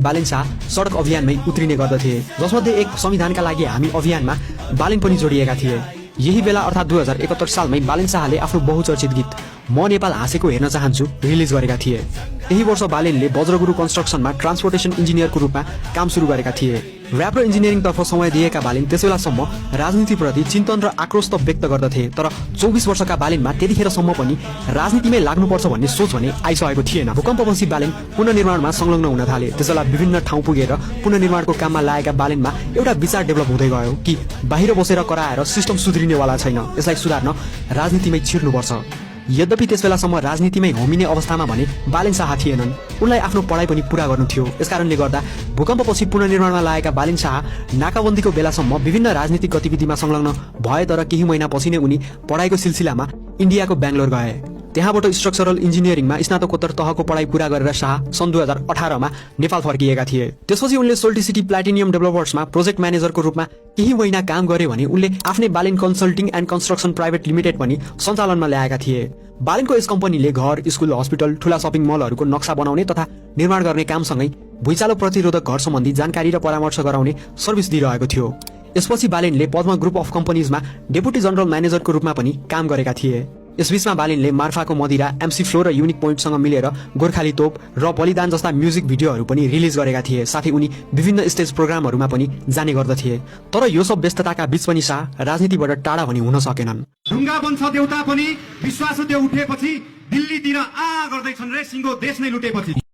बालेन शाह सडक अभियानमै उत्रिने गर्दथे, जसमध्ये एक संविधानका लागि हामी अभियानमा बालेन पनि जोडिएका थिए। यही बेला अर्थात् 2071 सालमै बालेन शाहले आफ्नो बहुचर्चित गीत म नेपाल हाँसेको हेर्न चाहन्छु रिलिज गरेका थिए। यही वर्ष बालेनले वज्रगुरु कन्स्ट्रक्सनमा ट्रान्सपोर्टेसन इन्जिनियरको रूपमा काम सुरु गरेका थिए। ऱ्याप र इन्जिनियरिङतर्फ समय दिएका बालेन त्यसबेलासम्म राजनीतिप्रति चिन्तन र आक्रोश त व्यक्त गर्दथे, तर 24 वर्षका बालेनमा त्यतिखेरसम्म पनि राजनीतिमै लाग्नुपर्छ भन्ने सोच भने आइसकेको थिएन। भूकम्पपछि बालेन पुनर्निर्माणमा संलग्न हुन थाले। त्यसबेला विभिन्न ठाउँ पुगेर पुनर्निर्माणको काममा लागेका बालेनमा एउटा विचार डेभलप हुँदै गयो कि बाहिर बसेर कराएर सिस्टम सुध्रिनेवाला छैन, यसलाई सुधार्न राजनीतिमै छिर्नुपर्छ। यद्यपि त्यसबेलासम्म राजनीतिमै होमिने अवस्थामा भने बालेन शाह थिएनन्। उनलाई आफ्नो पढाइ पनि पूरा गर्नु थियो। यसकारणले गर्दा भूकम्पपछि पुनर्निर्माणमा लागेका बालेन शाह नाकाबन्दीको बेलासम्म विभिन्न राजनीतिक गतिविधिमा संलग्न भए, तर केही महिनापछि नै उनी पढाइको सिलसिलामा इन्डियाको बेङ्गलोर गए। त्यहाँबाट स्ट्रक्चरल इन्जिनियरिङमा स्नातकोत्तर तहको पढाइ पूरा गरेर शाह सन् 2018 मा नेपाल फर्किएका थिए। त्यसपछि उनले सोल्टिसिटी प्लाटिनियम डेभलपर्समा प्रोजेक्ट म्यानेजरको रूपमा केही महिना काम गरे भने उनले आफ्नै Balen consulting and construction private limited पनि सञ्चालनमा ल्याएका थिए। बालेनको यस कम्पनीले घर, स्कुल, हस्पिटल, ठूला सपिङ मलहरूको नक्सा बनाउने तथा निर्माण गर्ने कामसँगै भुइँचालो प्रतिरोधक घर सम्बन्धी जानकारी र परामर्श गराउने सर्भिस दिइरहेको थियो। यसपछि बालेनले पद्मा ग्रुप अफ कम्पनीजमा डेपुटी जनरल म्यानेजरको रूपमा पनि काम गरेका थिए। यसबीचमा बालेनले मार्फाको मदिरा, एमसी फ्लो र युनिक पोइन्टसँग मिलेर गोर्खाली तोप र बलिदान जस्ता म्युजिक भिडियोहरू पनि रिलिज गरेका थिए। साथै उनी विभिन्न स्टेज प्रोग्रामहरूमा पनि जाने गर्दथे। तर यो सब व्यस्तताका बीच पनि शाह राजनीतिबाट टाढा पनि हुन सकेनन्। ढुङ्गा वंश देउता पनि विश्वास देउ उठेपछि दिल्लीतिर गर्दैछन् रे सिंगो देश नै लुटेपछि।